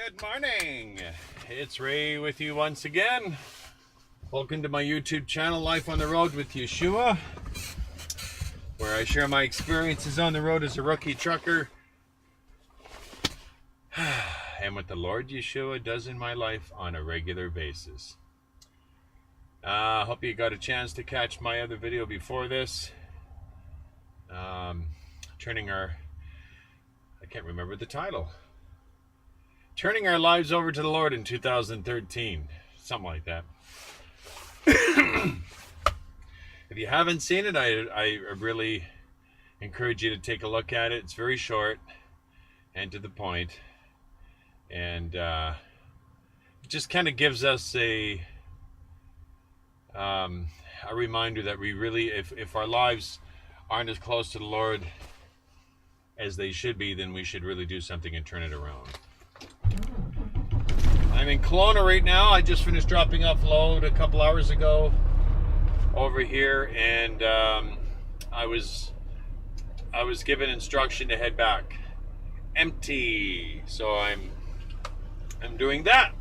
Good morning. It's Ray with you once again. Welcome to my YouTube channel, Life on the Road with Yeshua, where I share my experiences on the road as a rookie trucker and what the Lord Yeshua does in my life on a regular basis. Hope you got a chance to catch my other video before this. Turning our, I can't remember the title. Turning our lives over to the Lord in 2013. Something like that. If you haven't seen it, I really encourage you to take a look at it. It's very short and to the point. And it just kind of gives us a reminder that we really, if our lives aren't as close to the Lord as they should be, then we should really do something and turn it around. I'm in Kelowna right now. I just finished dropping off load a couple hours ago over here, and I was given instruction to head back empty, so I'm doing that.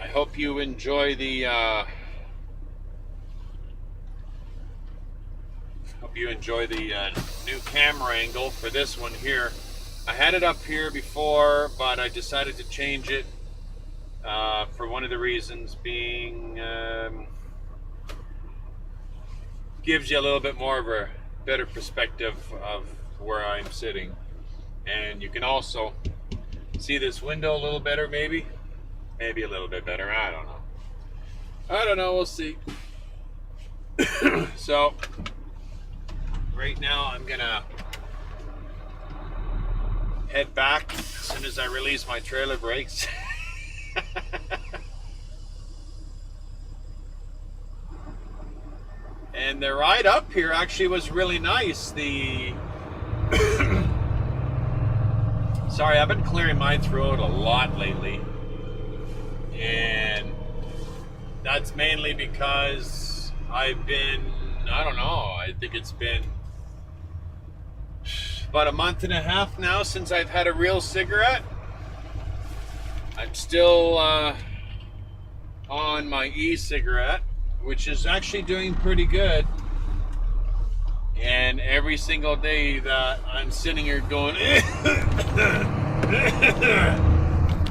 I hope you enjoy the new camera angle for this one here. I had it up here before, but I decided to change it for one of the reasons being gives you a little bit more of a better perspective of where I'm sitting, and you can also see this window a little better, maybe a little bit better. I don't know, we'll see. So right now I'm gonna head back as soon as I release my trailer brakes. And the ride up here actually was really nice. Sorry, I've been clearing my throat a lot lately, and that's mainly because I've been, I don't know, I think it's been about a month and a half now since I've had a real cigarette. I'm still on my e-cigarette, which is actually doing pretty good. And every single day that I'm sitting here going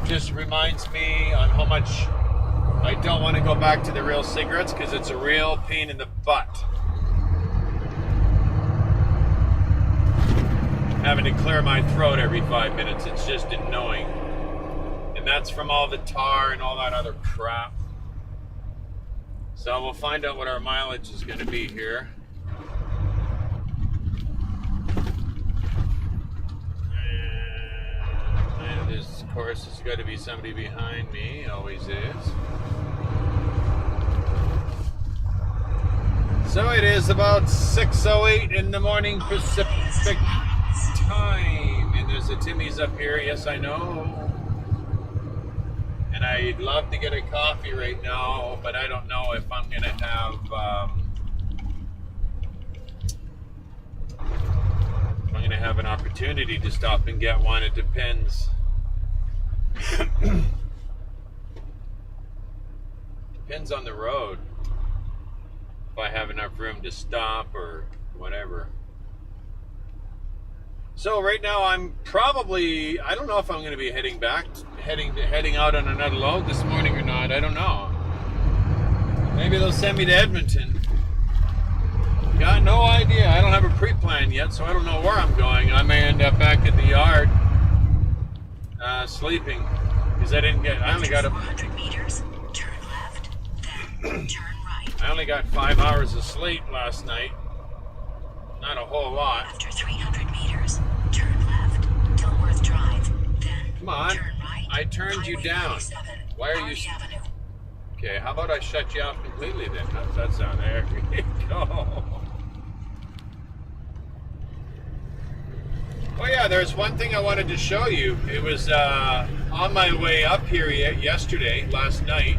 just reminds me on how much I don't want to go back to the real cigarettes, because it's a real pain in the butt having to clear my throat every 5 minutes. It's just annoying. And that's from all the tar and all that other crap. So we'll find out what our mileage is going to be here. And this, of course, has got to be somebody behind me. Always is. So it is about 6:08 in the morning Pacific time, and there's a Timmy's up here. Yes, I know. And I'd love to get a coffee right now, but I don't know if I'm gonna have an opportunity to stop and get one. It depends. Depends on the road, if I have enough room to stop or whatever. So right now I'm probably, I don't know if I'm going to be heading out on another load this morning or not. I don't know. Maybe they'll send me to Edmonton. Got no idea. I don't have a pre-plan yet, so I don't know where I'm going. I may end up back at the yard sleeping, because I only got 400 meters, turn left, then turn right. I only got 5 hours of sleep last night. Not a whole lot. After 300 meters, turn left, Dilworth Drive, then come on, turn right. I turned you down. Why are you... Avenue. Okay, how about I shut you off completely then? How does that sound? There we go. Oh yeah, there's one thing I wanted to show you. It was on my way up here last night.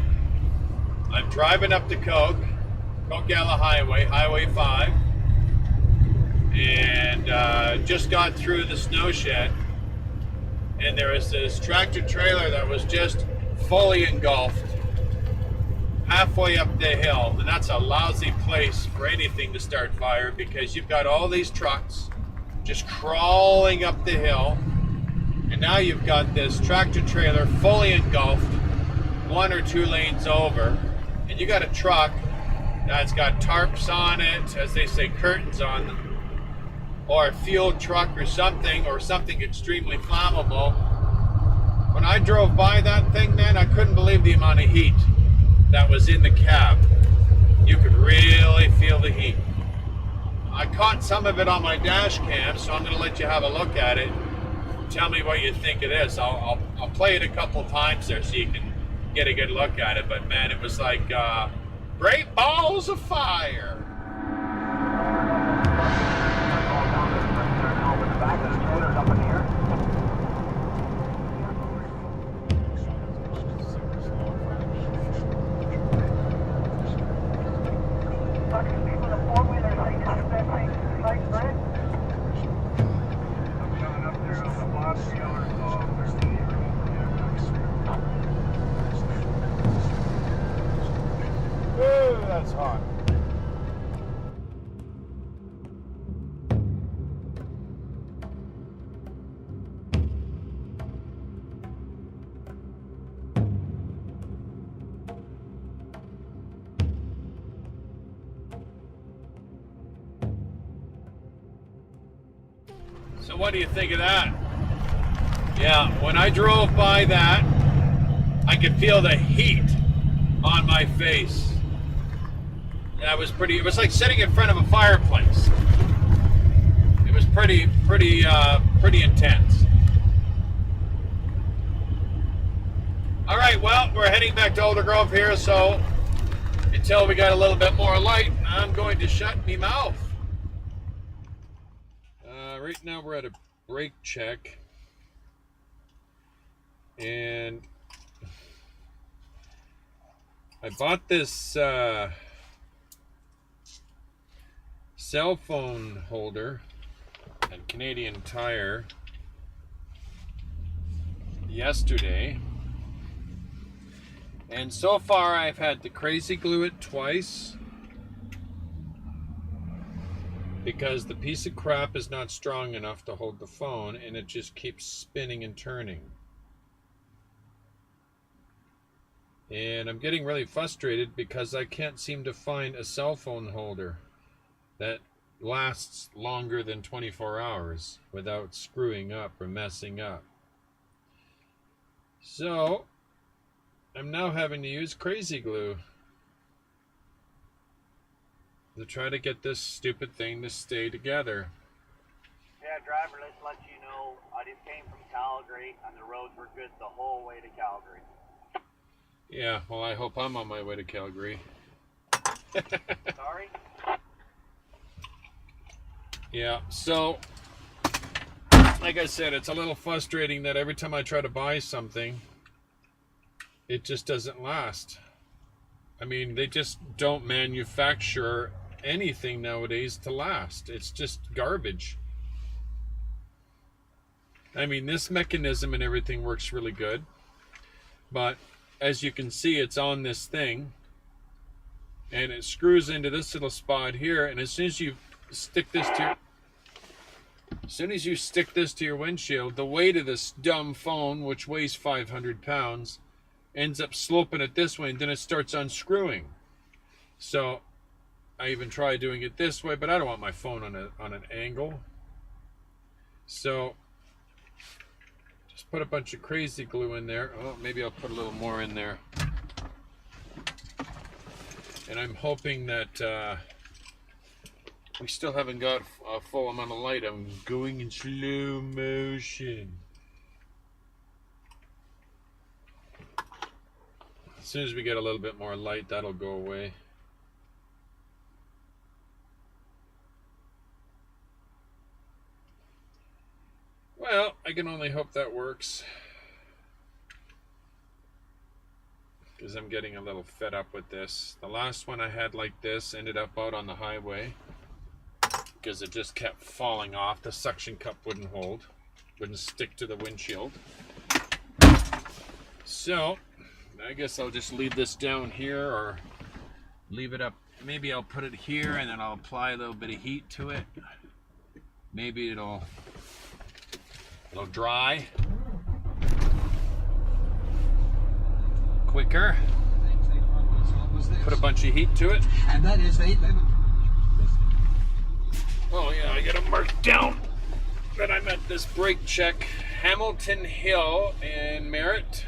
I'm driving up the Coquihalla Highway, Highway 5. and just got through the snow shed, and there was this tractor trailer that was just fully engulfed halfway up the hill. And that's a lousy place for anything to start fire, because you've got all these trucks just crawling up the hill, and now you've got this tractor trailer fully engulfed 1 or 2 lanes over, and you got a truck that's got tarps on it, as they say, curtains on them, or a fuel truck or something extremely flammable. When I drove by that thing, man, I couldn't believe the amount of heat that was in the cab. You could really feel the heat. I caught some of it on my dash cam, so I'm going to let you have a look at it. Tell me what you think of this. I'll play it a couple times there so you can get a good look at it. But man, it was like great balls of fire. Ooh, that's hot. So what do you think of that? Yeah, when I drove by that, I could feel the heat on my face. That was pretty, it was like sitting in front of a fireplace. It was pretty intense. All right, well, we're heading back to Alder Grove here, so until we got a little bit more light, I'm going to shut me mouth. Right now we're at a brake check, and I bought this cell phone holder at Canadian Tire yesterday, and so far I've had to crazy glue it twice because the piece of crap is not strong enough to hold the phone, and it just keeps spinning and turning. And I'm getting really frustrated because I can't seem to find a cell phone holder that lasts longer than 24 hours without screwing up or messing up. So I'm now having to use crazy glue to try to get this stupid thing to stay together. Yeah, driver, let's let you know, I just came from Calgary and the roads were good the whole way to Calgary. Yeah, well, I hope I'm on my way to Calgary. Sorry? Yeah, so like I said, it's a little frustrating that every time I try to buy something, it just doesn't last. I mean, they just don't manufacture anything nowadays to last. It's just garbage. I mean, this mechanism and everything works really good, but as you can see, it's on this thing, and it screws into this little spot here, and as soon as you stick this to your windshield, the weight of this dumb phone, which weighs 500 pounds, ends up sloping it this way, and then it starts unscrewing. So I even tried doing it this way, but I don't want my phone on an angle. So just put a bunch of crazy glue in there. Oh, maybe I'll put a little more in there. And I'm hoping that we still haven't got a full amount of light. I'm going in slow motion. As soon as we get a little bit more light, that'll go away. Well, I can only hope that works, because I'm getting a little fed up with this. The last one I had like this ended up out on the highway, because it just kept falling off. The suction cup wouldn't stick to the windshield. So I guess I'll just leave this down here or leave it up. Maybe I'll put it here and then I'll apply a little bit of heat to it. Maybe it'll dry quicker. Put a bunch of heat to it. And that is 811. Oh yeah, I gotta mark down that I'm at this brake check. Hamilton Hill in Merritt.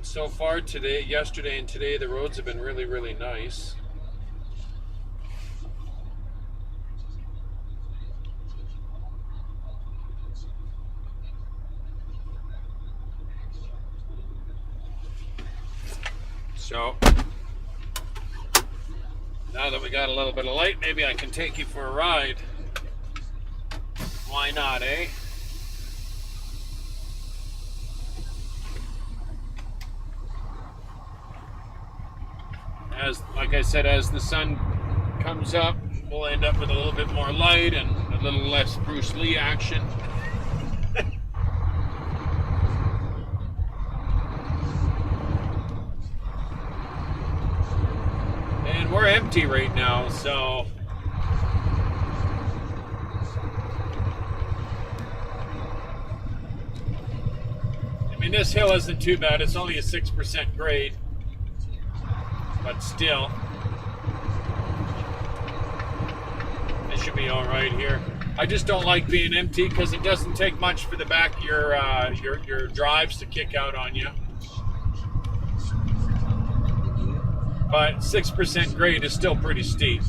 So far today, yesterday and today, the roads have been really, really nice. So, now that we got a little bit of light, maybe I can take you for a ride. Why not, eh? Like I said, as the sun comes up, we'll end up with a little bit more light and a little less Bruce Lee action. And we're empty right now, so I mean, this hill isn't too bad. It's only a 6% grade. But still, it should be all right here. I just don't like being empty because it doesn't take much for the back of your drives to kick out on you. But 6% grade is still pretty steep.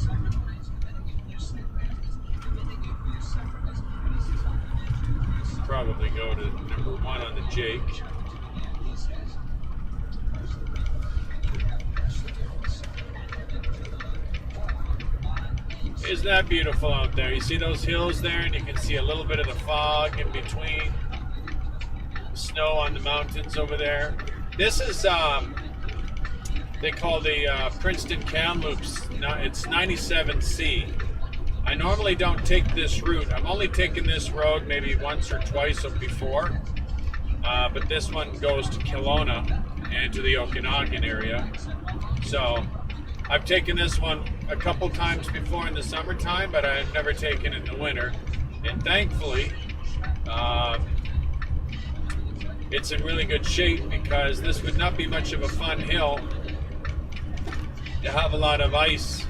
Probably go to number 1 on the Jake. Isn't that beautiful out there? You see those hills there, and you can see a little bit of the fog in between. The snow on the mountains over there. This is, they call the Princeton Kamloops. It's 97C. I normally don't take this route. I've only taken this road maybe once or twice before. But this one goes to Kelowna and to the Okanagan area. So I've taken this one a couple times before in the summertime, but I've never taken it in the winter. And thankfully, it's in really good shape because this would not be much of a fun hill to have a lot of ice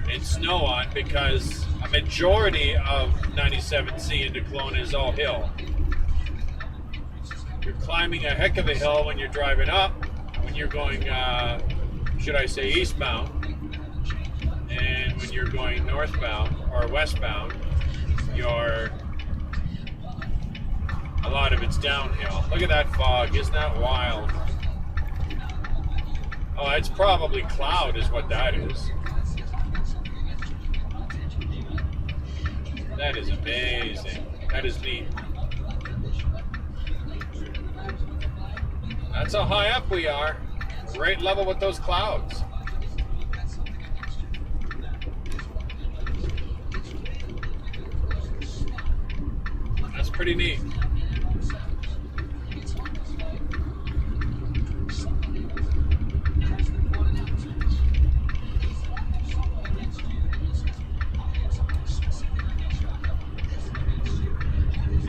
and snow on because a majority of 97C into Kelowna is all hill. You're climbing a heck of a hill when you're driving up, when you're going, should I say eastbound, and when you're going northbound or westbound, a lot of it's downhill. Look at that fog, isn't that wild? Oh, it's probably cloud is what that is. That is amazing. That is neat. That's how high up we are. Right level with those clouds. That's pretty neat.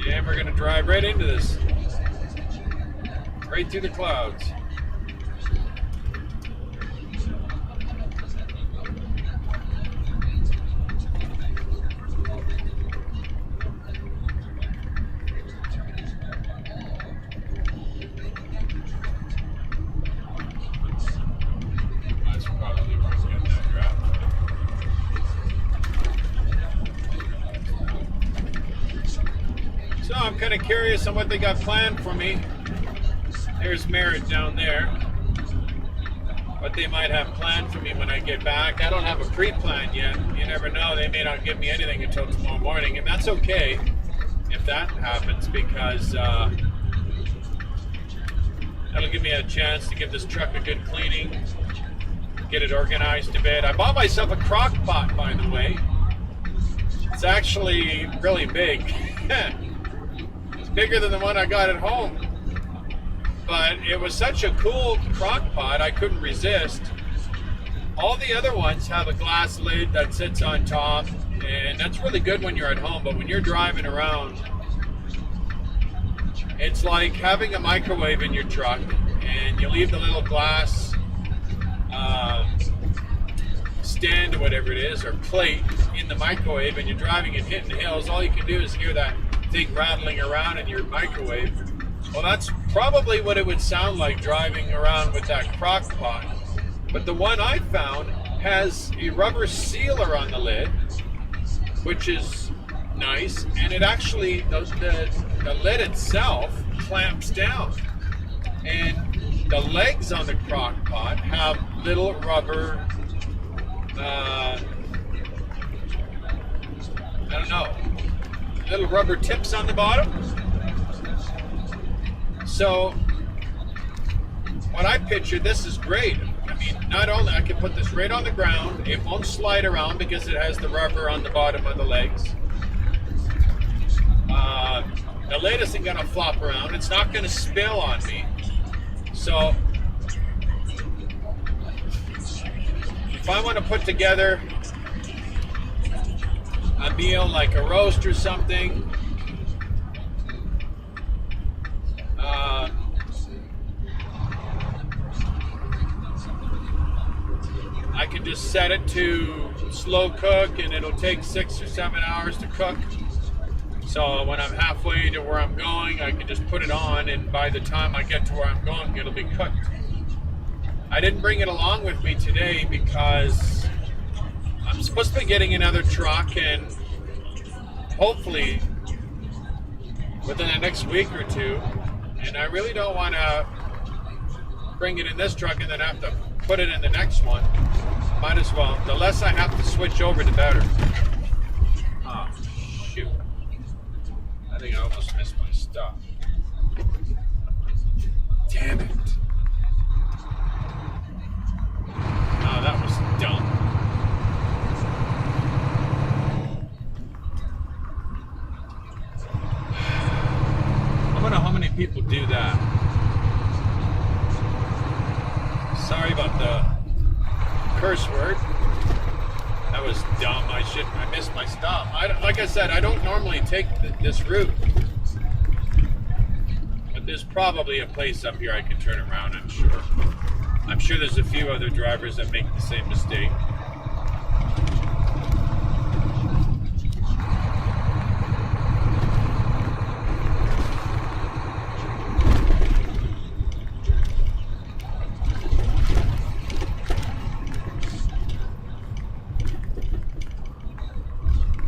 And we're going to drive right into this. Right through the clouds. That's probably where I'm getting that drop. So I'm kind of curious on what they got planned for me. There's Merritt down there. What they might have planned for me when I get back. I don't have a pre-plan yet. You never know. They may not give me anything until tomorrow morning. And that's okay if that happens because That'll give me a chance to give this truck a good cleaning, get it organized a bit. I bought myself a crock pot, by the way. It's actually really big. It's bigger than the one I got at home. But it was such a cool crock pot, I couldn't resist. All the other ones have a glass lid that sits on top, and that's really good when you're at home, but when you're driving around, it's like having a microwave in your truck, and you leave the little glass stand or whatever it is, or plate in the microwave, and you're driving and hitting hills. All you can do is hear that thing rattling around in your microwave. Well, that's probably what it would sound like driving around with that crock pot. But the one I found has a rubber sealer on the lid, which is nice, and it actually, the lid itself clamps down. And the legs on the crock pot have little rubber, little rubber tips on the bottom. So what I pictured, this is great. I mean, not only I can put this right on the ground, it won't slide around because it has the rubber on the bottom of the legs. The lid isn't going to flop around. It's not going to spill on me. So if I want to put together a meal like a roast or something, I can just set it to slow cook, and it'll take 6 or 7 hours to cook. So when I'm halfway to where I'm going, I can just put it on, and by the time I get to where I'm going, it'll be cooked. I didn't bring it along with me today because I'm supposed to be getting another truck, and hopefully within the next week or two, and I really don't want to bring it in this truck and then have to put it in the next one. Might as well. The less I have to switch over, the better. Oh, shoot. I think I almost missed my stuff. Damn it. Oh, that was dumb. I wonder how many people do that. Sorry about the curse word. That was dumb. I missed my stop. Like I said, I don't normally take this route. But there's probably a place up here I can turn around, I'm sure. I'm sure there's a few other drivers that make the same mistake.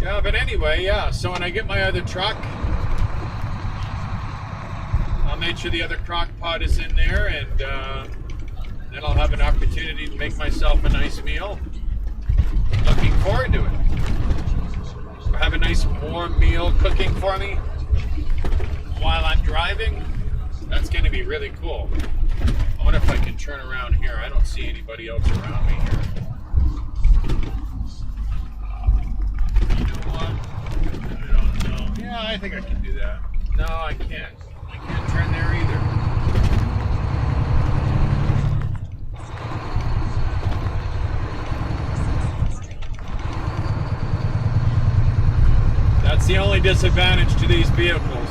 Yeah, but anyway, yeah, so when I get my other truck, I'll make sure the other crock pot is in there, and then I'll have an opportunity to make myself a nice meal. Looking forward to it. I'll have a nice warm meal cooking for me while I'm driving. That's going to be really cool. I wonder if I can turn around here. I don't see anybody else around me here. Yeah, I think I can do that. No, I can't. I can't turn there either. That's the only disadvantage to these vehicles.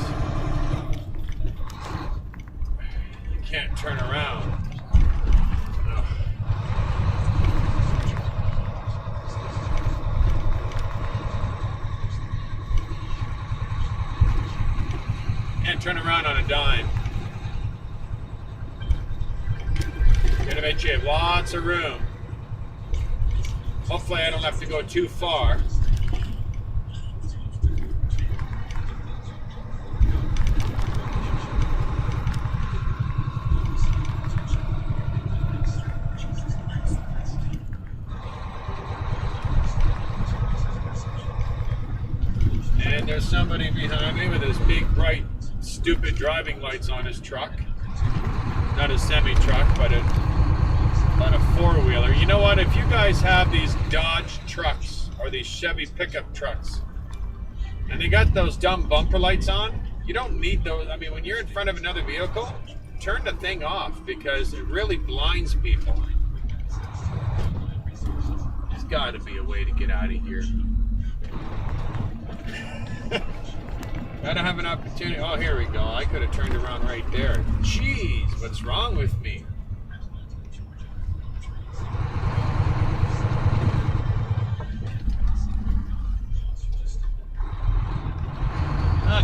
You can't turn around. Turn around on a dime. Gonna make you have lots of room. Hopefully I don't have to go too far. And there's somebody behind me with his big bright stupid driving lights on his truck. not a semi-truck, but a four-wheeler. You know what? If you guys have these Dodge trucks or these Chevy pickup trucks, and they got those dumb bumper lights on, you don't need those. I mean, when you're in front of another vehicle, turn the thing off because it really blinds people. There's got to be a way to get out of here. I don't have an opportunity. Oh, here we go. I could have turned around right there. Jeez, what's wrong with me?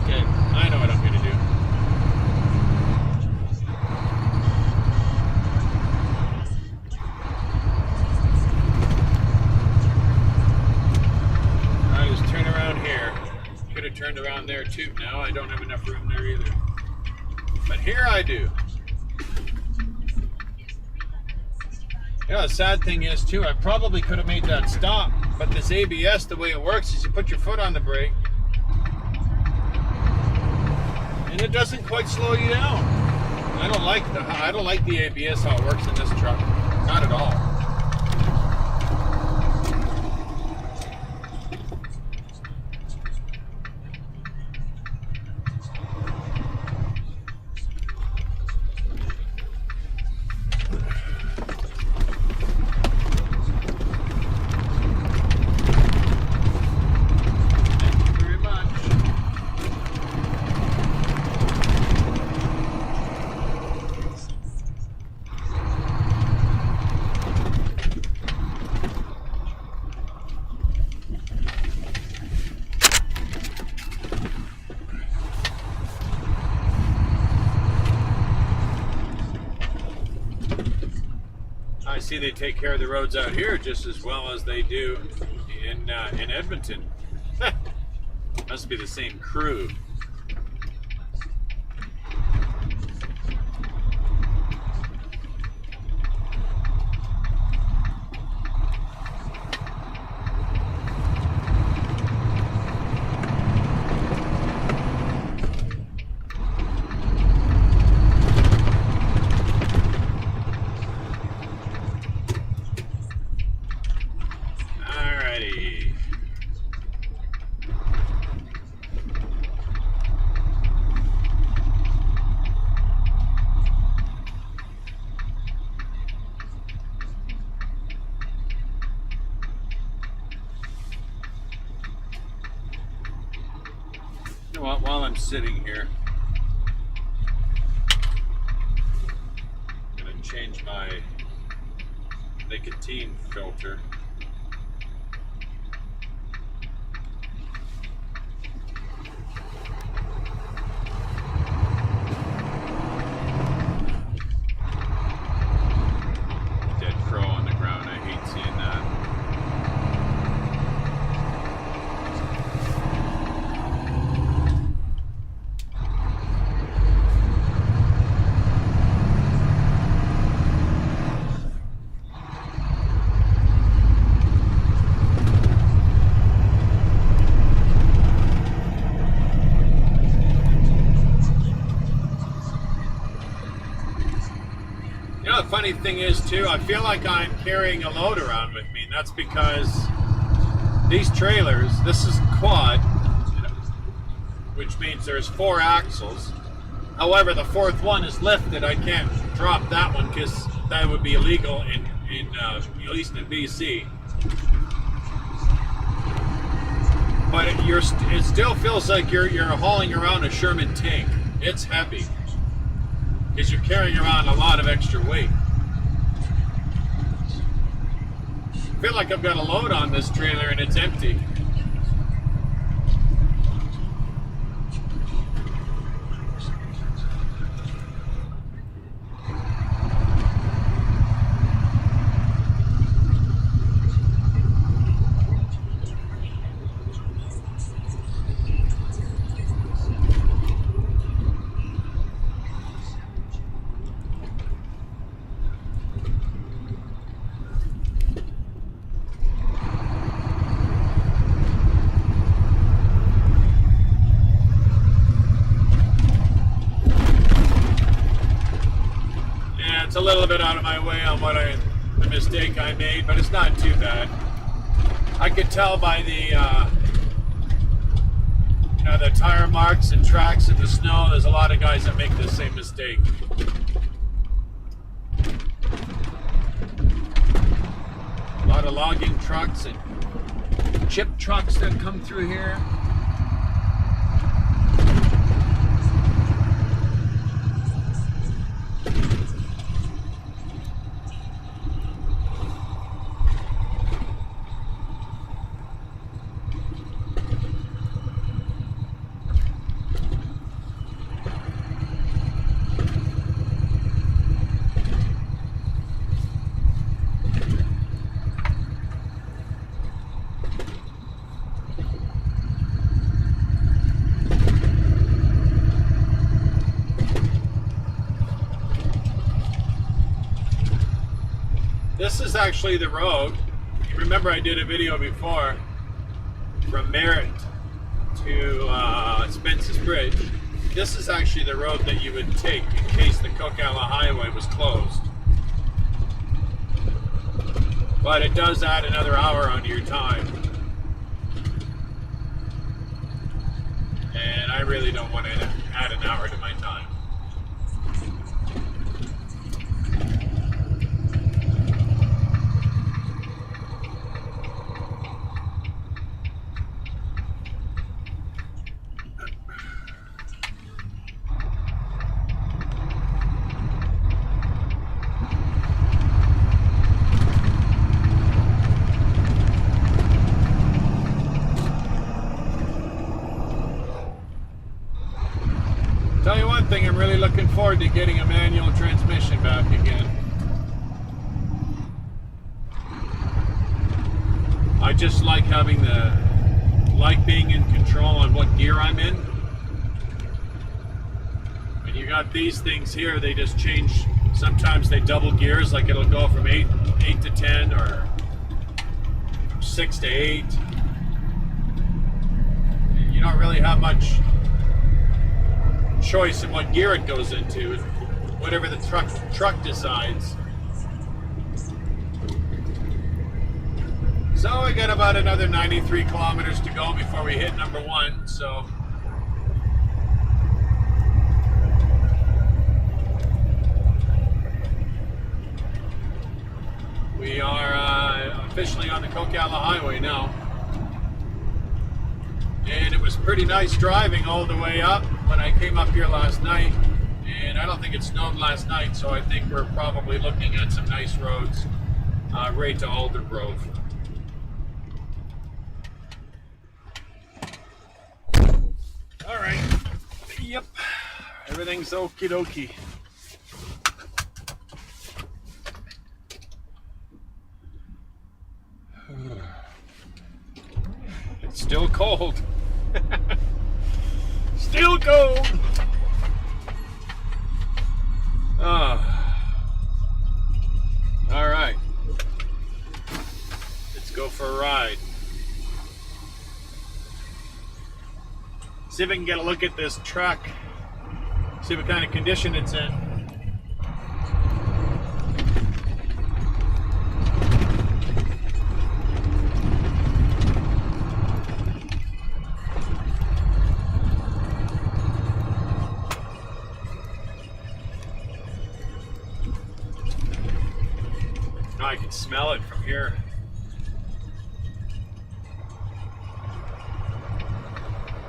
Okay, I know what I'm going to do. I just turn around here. Could have turned around there too. Now I don't have enough room there either. But here I do. You know, the sad thing is too, I probably could have made that stop, but this ABS, the way it works is you put your foot on the brake, and it doesn't quite slow you down. I don't like the ABS how it works in this truck. Not at all. I see they take care of the roads out here just as well as they do in Edmonton. Must be the same crew. While I'm sitting here, I'm going to change my nicotine filter. Dead crow on the ground. I hate seeing that. The funny thing is too, I feel like I'm carrying a load around with me, and that's because these trailers, this is quad, which means there's 4 axles. However, the 4th one is lifted. I can't drop that one because that would be illegal in at least in BC. But it still feels like you're hauling around a Sherman tank. It's heavy because you're carrying around a lot of extra weight. I feel like I've got a load on this trailer and it's empty. a little bit out of my way on the mistake I made, but it's not too bad. I could tell by the the tire marks and tracks in the snow. There's a lot of guys that make the same mistake. A lot of logging trucks and chip trucks that come through here. This is actually the road. Remember, I did a video before from Merritt to Spence's Bridge. This is actually the road that you would take in case the Coquihalla Highway was closed. But it does add another hour onto your time. And I really don't want to add an hour to my time. Tell you one thing, I'm really looking forward to getting a manual transmission back again. I just like having being in control on what gear I'm in. When you got these things here, they just change. Sometimes they double gears, like it'll go from 8 to 10 or from 6 to 8. You don't really have much choice in what gear it goes into, whatever the truck decides. So I got about another 93 kilometers to go before we hit number 1. So we are officially on the Coquihalla Highway now. And it was pretty nice driving all the way up when I came up here last night. And I don't think it snowed last night, so I think we're probably looking at some nice roads right to Aldergrove. All right. Yep. Everything's okie dokie. It's still cold. Still cold. All right. Let's go for a ride. See if I can get a look at this truck. See what kind of condition it's in. I can smell it from here.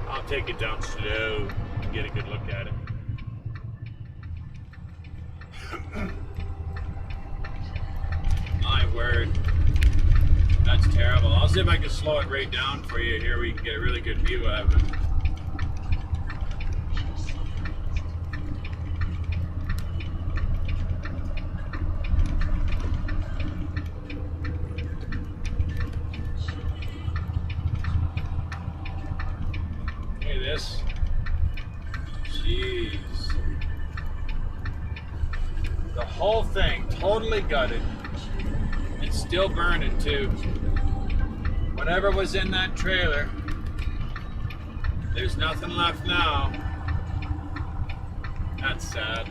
I'll take it down slow and get a good look at it. My word. That's terrible. I'll see if I can slow it right down for you here. We can get a really good view of it. This. Jeez. The whole thing totally gutted. It's still burning too. Whatever was in that trailer, there's nothing left now. That's sad.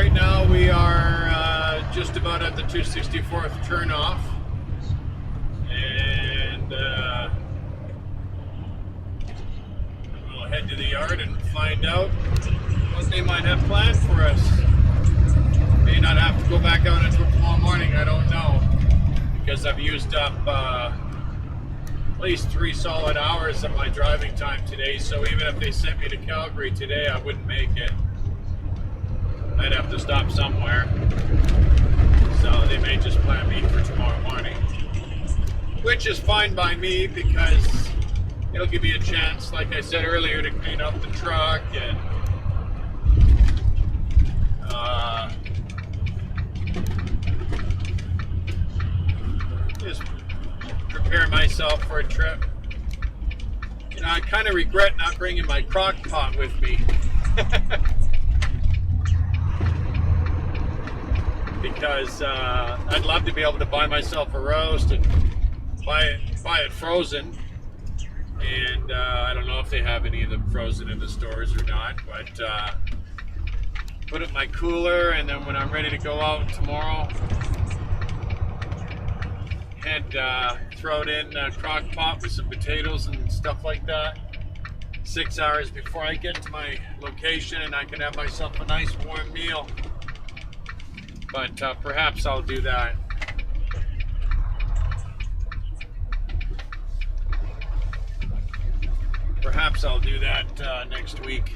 right now we are just about at the 264th turnoff, and we'll head to the yard and find out what they might have planned for us. May not have to go back out until tomorrow morning, I don't know, because I've used up at least 3 solid hours of my driving time today, so even if they sent me to Calgary today, I wouldn't make it. I'd have to stop somewhere. So they may just plan me for tomorrow morning, which is fine by me because it'll give me a chance, like I said earlier, to clean up the truck and just prepare myself for a trip. You know, I kind of regret not bringing my crock pot with me. Because I'd love to be able to buy myself a roast and buy it frozen. And I don't know if they have any of them frozen in the stores or not, but put it in my cooler, and then when I'm ready to go out tomorrow, throw it in a crock pot with some potatoes and stuff like that. 6 hours before I get to my location, and I can have myself a nice warm meal. But perhaps I'll do that. Perhaps I'll do that next week.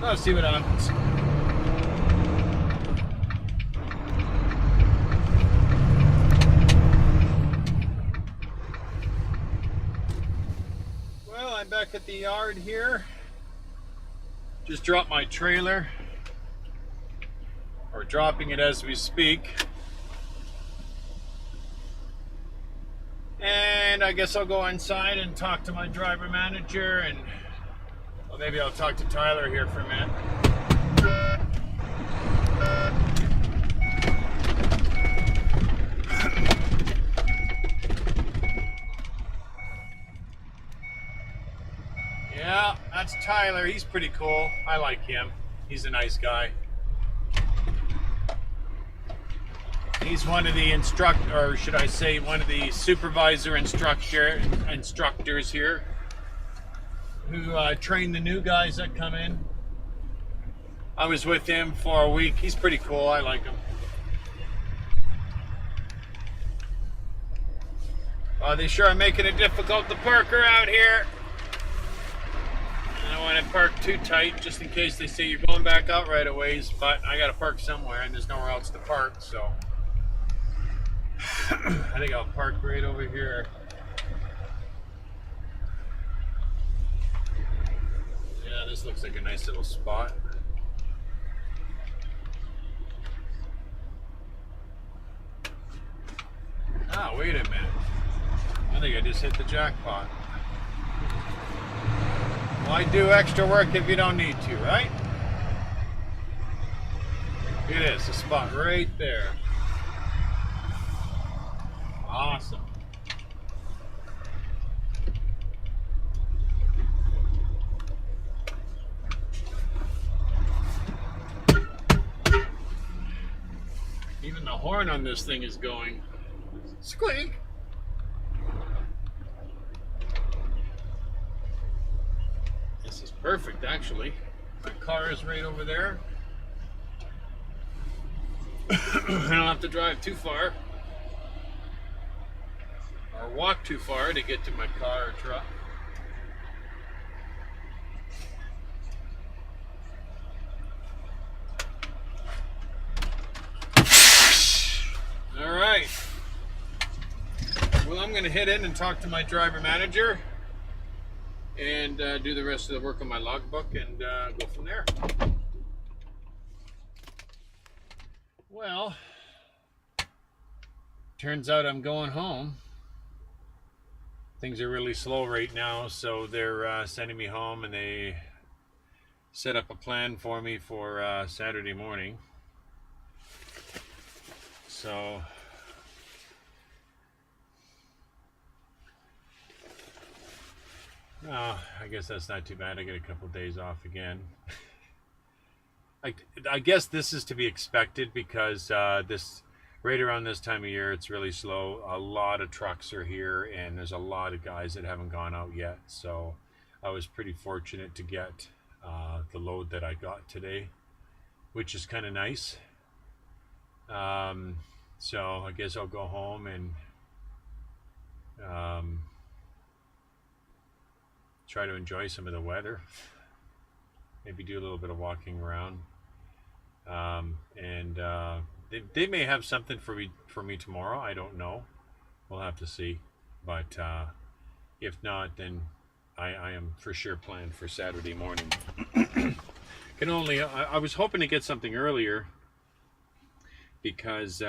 I'll see what happens. Well, I'm back at the yard here. Just dropped my trailer. Or dropping it as we speak. And I guess I'll go inside and talk to my driver manager, and well, maybe I'll talk to Tyler here for a minute. Yeah, that's Tyler. He's pretty cool. I like him. He's a nice guy. He's one of the one of the supervisor instructors here who train the new guys that come in. I was with him for a week. He's pretty cool. I like him. They sure are making it difficult to park around here. I don't want to park too tight just in case they say you're going back out right a ways, but I got to park somewhere and there's nowhere else to park, so I think I'll park right over here. Yeah, this looks like a nice little spot. Ah, wait a minute. I think I just hit the jackpot. Why do extra work if you don't need to, right? Look at this, a spot right there. Awesome. Even the horn on this thing is going. Squeak! This is perfect, actually. My car is right over there. I don't have to drive too far. Or walk too far to get to my car or truck. All right. Well, I'm going to head in and talk to my driver manager and do the rest of the work on my logbook and go from there. Well, turns out I'm going home. Things are really slow right now, so they're sending me home, and they set up a plan for me for Saturday morning. So I guess that's not too bad. I get a couple of days off again. I guess this is to be expected because this right around this time of year it's really slow. A lot of trucks are here, and there's a lot of guys that haven't gone out yet. So I was pretty fortunate to get the load that I got today, which is kind of nice. So I guess I'll go home and try to enjoy some of the weather. Maybe do a little bit of walking around. And they may have something for me tomorrow. I don't know. We'll have to see. But if not, then I am for sure planned for Saturday morning. I was hoping to get something earlier because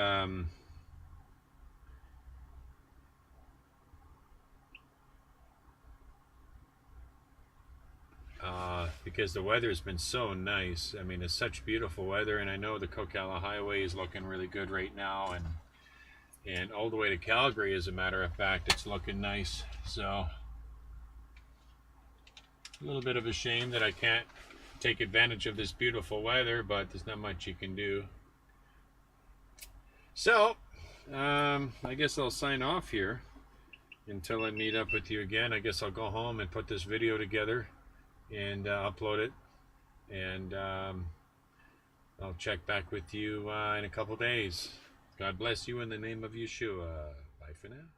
the weather has been so nice. I mean, it's such beautiful weather, and I know the Coquihalla Highway is looking really good right now, and all the way to Calgary, as a matter of fact, it's looking nice. So a little bit of a shame that I can't take advantage of this beautiful weather, but there's not much you can do. So I guess I'll sign off here until I meet up with you again. I guess I'll go home and put this video together and upload it, and I'll check back with you in a couple days. God bless you in the name of Yeshua. Bye for now.